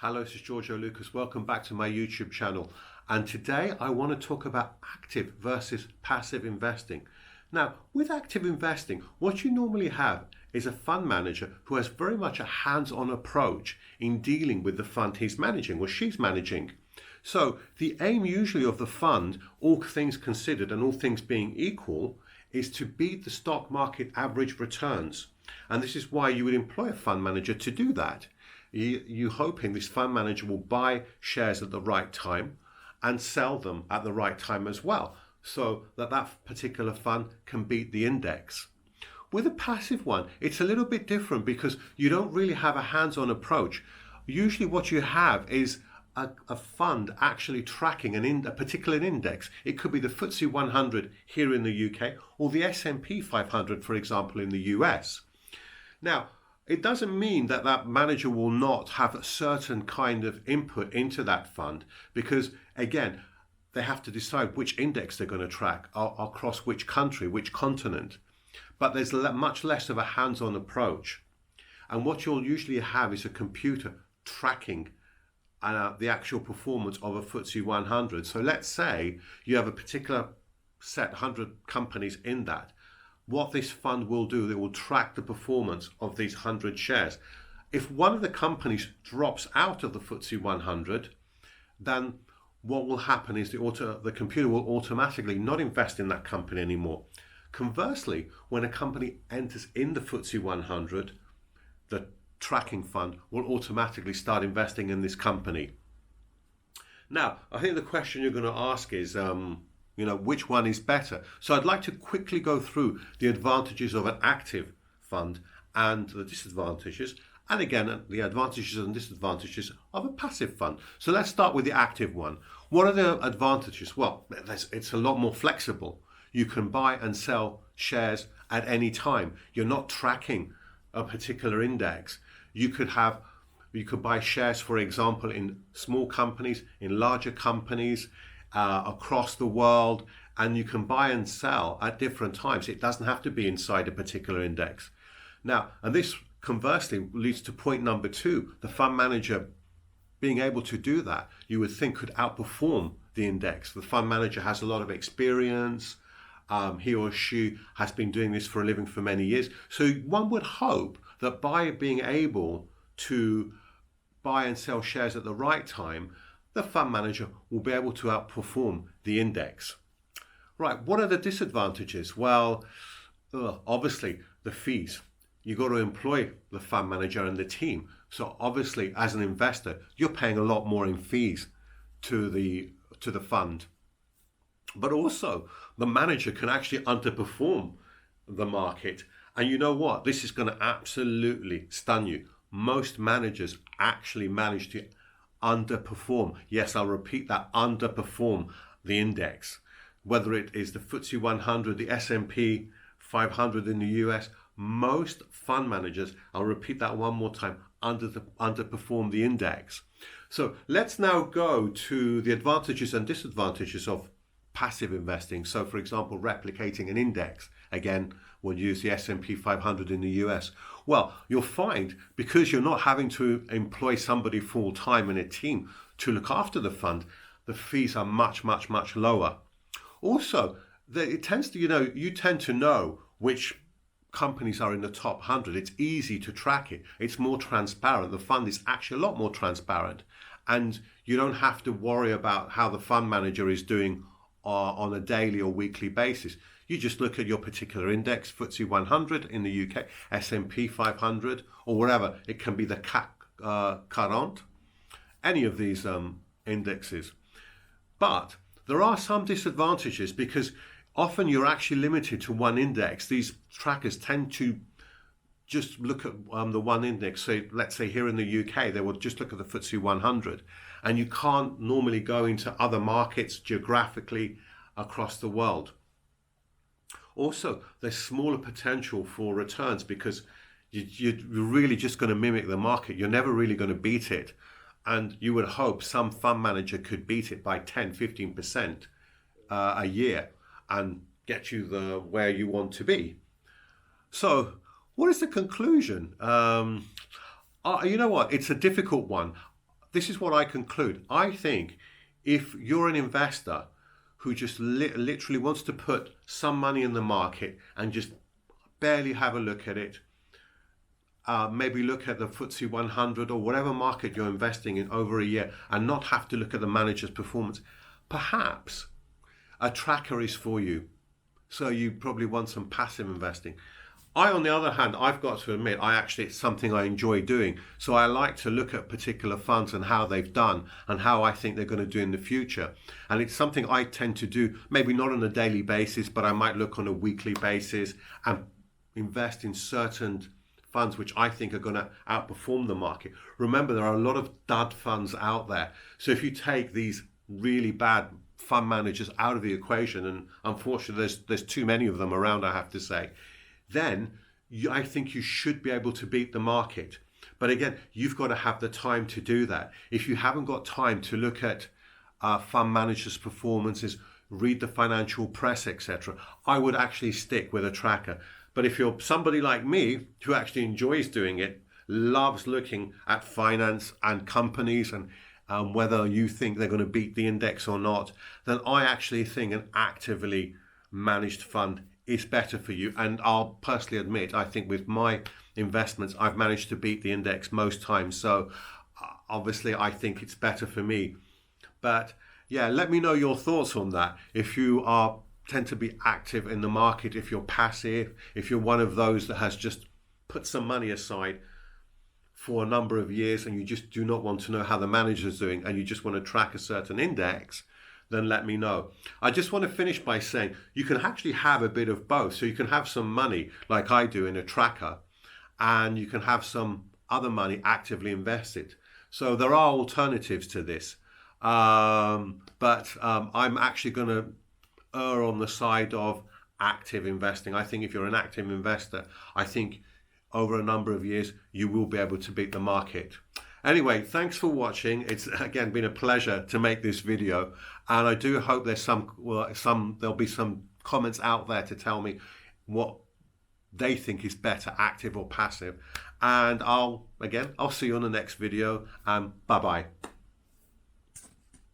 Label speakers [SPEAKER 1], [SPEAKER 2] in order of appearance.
[SPEAKER 1] Hello, this is Giorgio Lucas. Welcome back to my YouTube channel. And today I want to talk about active versus passive investing. Now, with active investing, what you normally have is a fund manager who has very much a hands-on approach in dealing with the fund he's managing or she's managing. So the aim usually of the fund, all things considered and all things being equal, is to beat the stock market average returns. And this is why you would employ a fund manager to do that. You hoping this fund manager will buy shares at the right time and sell them at the right time as well, so that that particular fund can beat the index. With a passive one, it's a little bit different because you don't really have a hands-on approach. Usually what you have is a fund actually tracking a particular index. It could be the FTSE 100 here in the UK or the S&P 500, for example, in the US. Now, it doesn't mean that that manager will not have a certain kind of input into that fund because, again, they have to decide which index they're going to track across which country, which continent. But there's much less of a hands-on approach. And what you'll usually have is a computer tracking the actual performance of a FTSE 100. So let's say you have a particular set, 100 companies in that. What this fund will do, it will track the performance of these 100 shares. If one of the companies drops out of the FTSE 100, then what will happen is the computer will automatically not invest in that company anymore. Conversely, when a company enters in the FTSE 100, the tracking fund will automatically start investing in this company. Now, I think the question you're going to ask is, which one is better? So I'd like to quickly go through the advantages of an active fund and the disadvantages, and again, the advantages and disadvantages of a passive fund. So let's start with the active one. What are the advantages? Well, it's a lot more flexible. You can buy and sell shares at any time. You're not tracking a particular index. You could buy shares, for example, in small companies, in larger companies, across the world, and you can buy and sell at different times. It doesn't have to be inside a particular index. Now, and this conversely leads to point number 2, the fund manager being able to do that, you would think could outperform the index. The fund manager has a lot of experience. He or she has been doing this for a living for many years. So one would hope that by being able to buy and sell shares at the right time, the fund manager will be able to outperform the index. Right, what are the disadvantages? Well, obviously the fees. You've got to employ the fund manager and the team. So obviously as an investor, you're paying a lot more in fees to the fund. But also the manager can actually underperform the market. And you know what? This is going to absolutely stun you. Most managers actually manage to underperform. Yes, I'll repeat that, underperform the index. Whether it is the FTSE 100, the S&P 500 in the US, most fund managers, I'll repeat that one more time, underperform the index. So let's now go to the advantages and disadvantages of passive investing. So for example, replicating an index. Again, we'll use the S&P 500 in the US. Well, you'll find because you're not having to employ somebody full time in a team to look after the fund, the fees are much, much, much lower. Also, it tends to, you tend to know which companies are in the top 100. It's easy to track it. It's more transparent. The fund is actually a lot more transparent. And you don't have to worry about how the fund manager is doing on a daily or weekly basis. You just look at your particular index, FTSE 100 in the UK, S&P 500, or whatever. It can be the CAC 40, any of these indexes. But there are some disadvantages because often you're actually limited to one index. These trackers tend to just look at the one index. So let's say here in the UK, they will just look at the FTSE 100. And you can't normally go into other markets geographically across the world. Also, there's smaller potential for returns because you're really just going to mimic the market. You're never really going to beat it. And you would hope some fund manager could beat it by 10, 15% a year and get you where you want to be. So what is the conclusion? You know what? It's a difficult one. this is what I conclude. I think if you're an investor who just literally wants to put some money in the market and just barely have a look at it, maybe look at the FTSE 100 or whatever market you're investing in over a year and not have to look at the manager's performance, perhaps a tracker is for you. So you probably want some passive investing. I, on the other hand, I've got to admit, it's something I enjoy doing. So I like to look at particular funds and how they've done and how I think they're going to do in the future. And it's something I tend to do, maybe not on a daily basis, but I might look on a weekly basis and invest in certain funds which I think are going to outperform the market. Remember, there are a lot of dud funds out there. So if you take these really bad fund managers out of the equation, and unfortunately there's too many of them around, I have to say, then I think you should be able to beat the market. But again, you've got to have the time to do that. If you haven't got time to look at fund managers' performances, read the financial press, etc., I would actually stick with a tracker. But if you're somebody like me who actually enjoys doing it, loves looking at finance and companies and whether you think they're going to beat the index or not, then I actually think an actively managed fund is better for you. And I'll personally admit, I think with my investments, I've managed to beat the index most times. So obviously, I think it's better for me. But yeah, let me know your thoughts on that. If you tend to be active in the market, if you're passive, if you're one of those that has just put some money aside for a number of years and you just do not want to know how the manager's doing and you just want to track a certain index, then let me know. I just want to finish by saying you can actually have a bit of both. So you can have some money like I do in a tracker, and you can have some other money actively invested. So there are alternatives to this. But I'm actually going to err on the side of active investing. I think if you're an active investor, I think over a number of years, you will be able to beat the market. Anyway, thanks for watching. It's again been a pleasure to make this video, and I do hope there's there'll be some comments out there to tell me what they think is better, active or passive. And I'll see you on the next video, and bye bye.